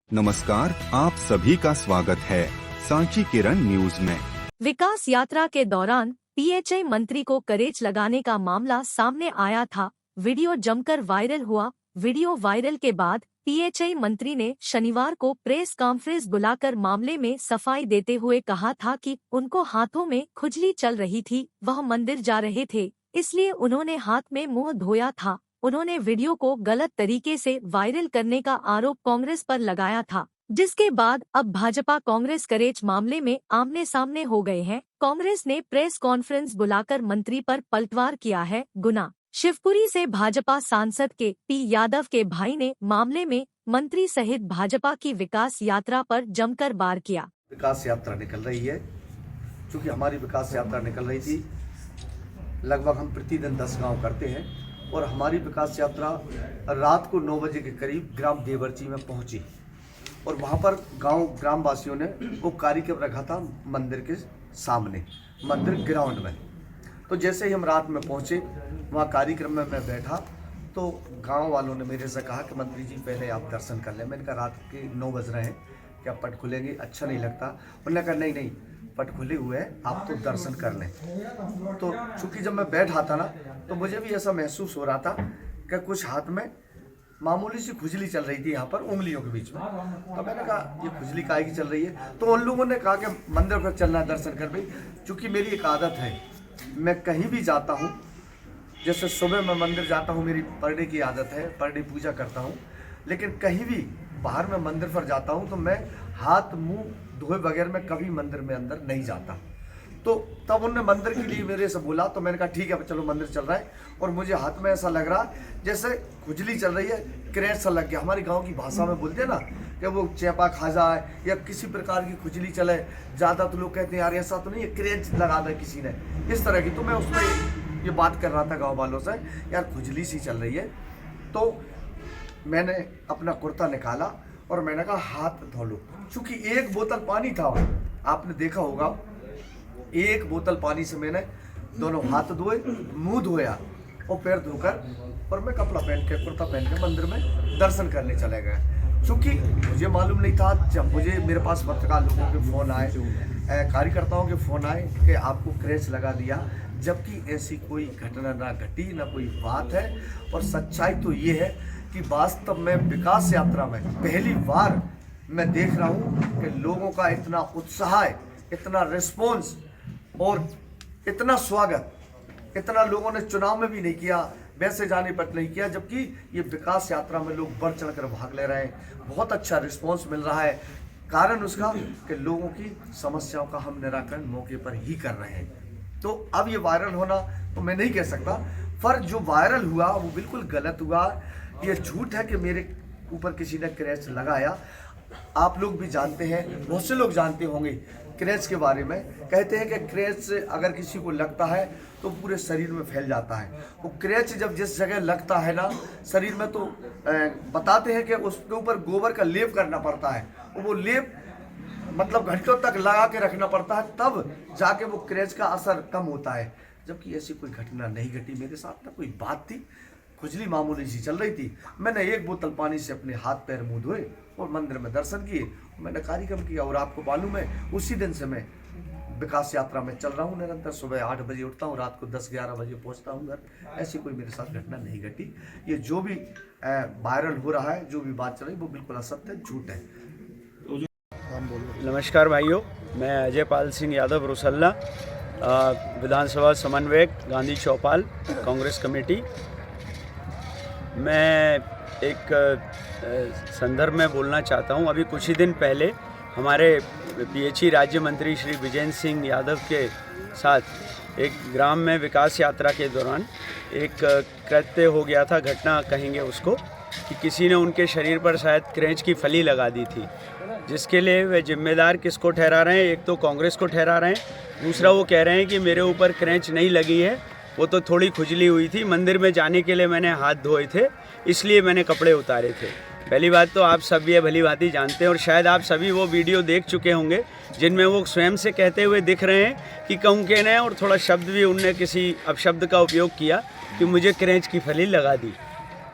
नमस्कार, आप सभी का स्वागत है सांची किरण न्यूज में। विकास यात्रा के दौरान पीएचई मंत्री को करेच लगाने का मामला सामने आया था। वीडियो जमकर वायरल हुआ। वीडियो वायरल के बाद पीएचई मंत्री ने शनिवार को प्रेस कॉन्फ्रेंस बुलाकर मामले में सफाई देते हुए कहा था कि उनको हाथों में खुजली चल रही थी। वह मंदिर जा रहे थे, इसलिए उन्होंने हाथ में मुंह धोया था। उन्होंने वीडियो को गलत तरीके से वायरल करने का आरोप कांग्रेस पर लगाया था, जिसके बाद अब भाजपा कांग्रेस करेच मामले में आमने सामने हो गए हैं। कांग्रेस ने प्रेस कॉन्फ्रेंस बुलाकर मंत्री पर पलटवार किया है। गुना शिवपुरी से भाजपा सांसद के पी यादव के भाई ने मामले में मंत्री सहित भाजपा की विकास यात्रा पर जमकर वार किया। विकास यात्रा निकल रही है, चूँकि हमारी विकास यात्रा निकल रही थी। लगभग हम प्रतिदिन 10 गांव करते हैं और हमारी विकास यात्रा रात को 9 बजे के करीब ग्राम देवरची में पहुंची और वहां पर ग्रामवासियों ने वो कार्यक्रम रखा था मंदिर के सामने, मंदिर ग्राउंड में। तो जैसे ही हम रात में पहुंचे, वहाँ कार्यक्रम में मैं बैठा तो गांव वालों ने मेरे से कहा कि मंत्री जी पहले आप दर्शन कर लें। मैंने कहा रात के 9 बज रहे हैं, क्या पट खुलेंगे? अच्छा नहीं लगता। उन्होंने कहा नहीं, पट खुले हुए हैं, आप तो दर्शन कर लें। तो चूँकि जब मैं बैठा था ना, तो मुझे भी ऐसा महसूस हो रहा था कि कुछ हाथ में मामूली सी खुजली चल रही थी, यहाँ पर उंगलियों के बीच में। तो मैंने कहा ये खुजली काहे की चल रही है? तो उन लोगों ने कहा कि मंदिर पर चलना है, दर्शन कर। भाई चूँकि मेरी एक आदत है, मैं कहीं भी जाता हूँ, जैसे सुबह मैं मंदिर जाता हूँ, मेरी पर डे की आदत है, पर डे पूजा करता हूँ, लेकिन कहीं भी बाहर में मंदिर पर जाता हूँ तो मैं हाथ मुंह धोए बगैर मैं कभी मंदिर में अंदर नहीं जाता। तो तब उन्होंने मंदिर के लिए मेरे से बोला, तो मैंने कहा ठीक है चलो मंदिर चल रहा है। और मुझे हाथ में ऐसा लग रहा जैसे खुजली चल रही है, क्रेच सा लग गया। हमारी गांव की भाषा में बोलते हैं ना कि वो चेपा खा जाए या किसी प्रकार की खुजली चले ज़्यादा, तो लोग कहते हैं यार ऐसा तो नहीं है, क्रेच लगा दे किसी ने, इस तरह की। तो मैं उसमें ये बात कर रहा था गाँव वालों से, यार खुजली सी चल रही है। तो मैंने अपना कुर्ता निकाला और मैंने कहा हाथ धो लो। चूँकि एक बोतल पानी था, आपने देखा होगा, एक बोतल पानी से मैंने दोनों हाथ धोए, मुंह धोया और पैर धोकर, और मैं कपड़ा पहन के, कुर्ता पहन के मंदिर में दर्शन करने चले गए। चूँकि मुझे मालूम नहीं था, जब मुझे मेरे पास पत्रकार लोगों के फ़ोन आए, कार्यकर्ताओं के फ़ोन आए कि आपको क्रेच लगा दिया, जबकि ऐसी कोई घटना ना घटी, ना कोई बात है। और सच्चाई तो ये है कि वास्तव में विकास यात्रा में पहली बार मैं देख रहा हूँ कि लोगों का इतना उत्साह है, इतना रिस्पॉन्स और इतना स्वागत, इतना लोगों ने चुनाव में भी नहीं किया, वैसे जाने पर नहीं किया, जबकि ये विकास यात्रा में लोग बढ़ चढ़ कर भाग ले रहे हैं। बहुत अच्छा रिस्पॉन्स मिल रहा है। कारण उसका कि लोगों की समस्याओं का हम निराकरण मौके पर ही कर रहे हैं। तो अब ये वायरल होना तो मैं नहीं कह सकता, पर जो वायरल हुआ वो बिल्कुल गलत हुआ। ये झूठ है कि मेरे ऊपर किसी ने क्रेच लगाया। आप लोग भी जानते हैं, बहुत से लोग जानते होंगे क्रेच के बारे में। कहते हैं कि क्रेच अगर किसी को लगता है तो पूरे शरीर में फैल जाता है। वो क्रेच जब जिस जगह लगता है ना शरीर में, तो बताते हैं कि उसके ऊपर गोबर का लेप करना पड़ता है। वो लेप मतलब घंटों तक लगा के रखना पड़ता है, तब जाके वो क्रेच का असर कम होता है। जबकि ऐसी कोई घटना नहीं घटी मेरे साथ, ना कोई बात थी। खुजली मामूली सी चल रही थी। मैंने एक बोतल पानी से अपने हाथ पैर मुंह धोए और मंदिर में दर्शन किए, मैंने कार्यक्रम किया। और आपको मालूम है, उसी दिन से मैं विकास यात्रा में चल रहा हूँ निरंतर। सुबह 8 बजे उठता हूँ, रात को 10-11 बजे पहुँचता हूँ घर। ऐसी कोई मेरे साथ घटना नहीं घटी। ये जो भी वायरल हो रहा है, जो भी बात चल रही है, वो बिल्कुल असत्य है, झूठ है। नमस्कार भाइयों, मैं अजय पाल सिंह यादव रोसल्ला, विधानसभा समन्वयक, गांधी चौपाल, कांग्रेस कमेटी। मैं एक संदर्भ में बोलना चाहता हूं। अभी कुछ ही दिन पहले हमारे पीएचई राज्य मंत्री श्री विजेंद्र सिंह यादव के साथ एक ग्राम में विकास यात्रा के दौरान एक कृत्य हो गया था, घटना कहेंगे उसको, कि किसी ने उनके शरीर पर शायद क्रेच की फली लगा दी थी, जिसके लिए वे जिम्मेदार किसको ठहरा रहे हैं? एक तो कांग्रेस को ठहरा रहे हैं, दूसरा वो कह रहे हैं कि मेरे ऊपर क्रेच नहीं लगी है, वो तो थोड़ी खुजली हुई थी, मंदिर में जाने के लिए मैंने हाथ धोए थे, इसलिए मैंने कपड़े उतारे थे। पहली बात तो आप सब ये भली भांति जानते हैं और शायद आप सभी वो वीडियो देख चुके होंगे जिनमें वो स्वयं से कहते हुए दिख रहे हैं कि कहूँ के ने, और थोड़ा शब्द भी उनने किसी अपशब्द का उपयोग किया कि मुझे क्रेच की फली लगा दी।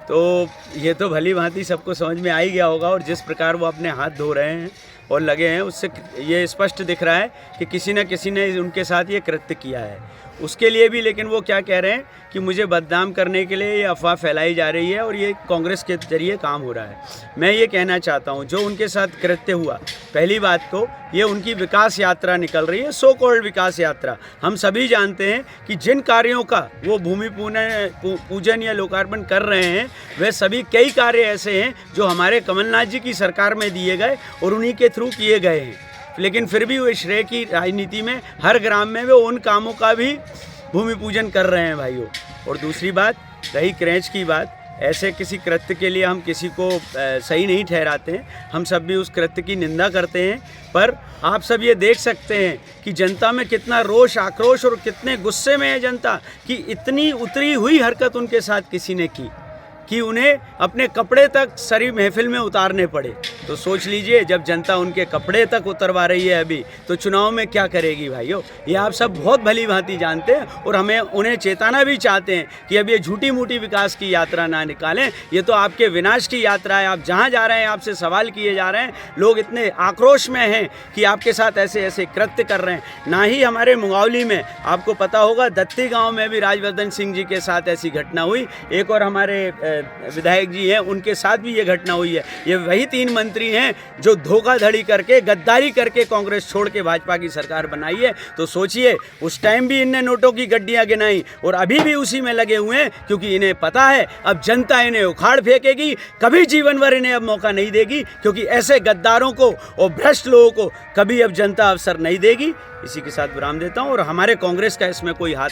तो ये तो भली भांति सबको समझ में आ ही गया होगा, और जिस प्रकार वो अपने हाथ धो रहे हैं और लगे हैं, उससे ये स्पष्ट दिख रहा है कि किसी न किसी ने उनके साथ ये कृत्य किया है। उसके लिए भी लेकिन वो क्या कह रहे हैं कि मुझे बदनाम करने के लिए ये अफवाह फैलाई जा रही है और ये कांग्रेस के जरिए काम हो रहा है। मैं ये कहना चाहता हूँ, जो उनके साथ कृत्य हुआ, पहली बात तो ये उनकी विकास यात्रा निकल रही है, सो कॉल्ड विकास यात्रा। हम सभी जानते हैं कि जिन कार्यों का वो भूमि पूजन या लोकार्पण कर रहे हैं, वे सभी कई कार्य ऐसे हैं जो हमारे कमलनाथ जी की सरकार में दिए गए और उन्हीं के थ्रू किए गए हैं। लेकिन फिर भी वो श्रेय की राजनीति में हर ग्राम में वे उन कामों का भी भूमि पूजन कर रहे हैं भाइयों। और दूसरी बात रही क्रेंच की बात, ऐसे किसी कृत्य के लिए हम किसी को सही नहीं ठहराते हैं, हम सब भी उस कृत्य की निंदा करते हैं। पर आप सब ये देख सकते हैं कि जनता में कितना रोष, आक्रोश और कितने गुस्से में है जनता कि इतनी उतरी हुई हरकत उनके साथ किसी ने की कि उन्हें अपने कपड़े तक सारी महफिल में उतारने पड़े। तो सोच लीजिए, जब जनता उनके कपड़े तक उतरवा रही है अभी, तो चुनाव में क्या करेगी भाइयों। ये आप सब बहुत भली भांति जानते हैं और हमें उन्हें चेताना भी चाहते हैं कि अब ये झूठी मूठी विकास की यात्रा ना निकालें। ये तो आपके विनाश की यात्रा है। आप जहाँ जा रहे हैं आपसे सवाल किए जा रहे हैं, लोग इतने आक्रोश में हैं कि आपके साथ ऐसे ऐसे कृत्य कर रहे हैं। ना ही हमारे मुंगावली में, आपको पता होगा, दत्ती गाँव में भी राजवर्धन सिंह जी के साथ ऐसी घटना हुई। एक और हमारे विधायक जी हैं, उनके साथ भी ये घटना हुई है। ये वही 3 मंत्री हैं जो धोखाधड़ी करके, गद्दारी करके कांग्रेस छोड़ के भाजपा की सरकार बनाई है। तो सोचिए, उस टाइम भी इनने नोटों की गड्डियां गिनाई और अभी भी उसी में लगे हुए हैं, क्योंकि इन्हें पता है अब जनता इन्हें उखाड़ फेंकेगी। कभी जीवन भर इन्हें अब मौका नहीं देगी, क्योंकि ऐसे गद्दारों को और भ्रष्ट लोगों को कभी अब जनता अवसर नहीं देगी। इसी के साथ विराम देता हूँ और हमारे कांग्रेस का इसमें कोई हाथ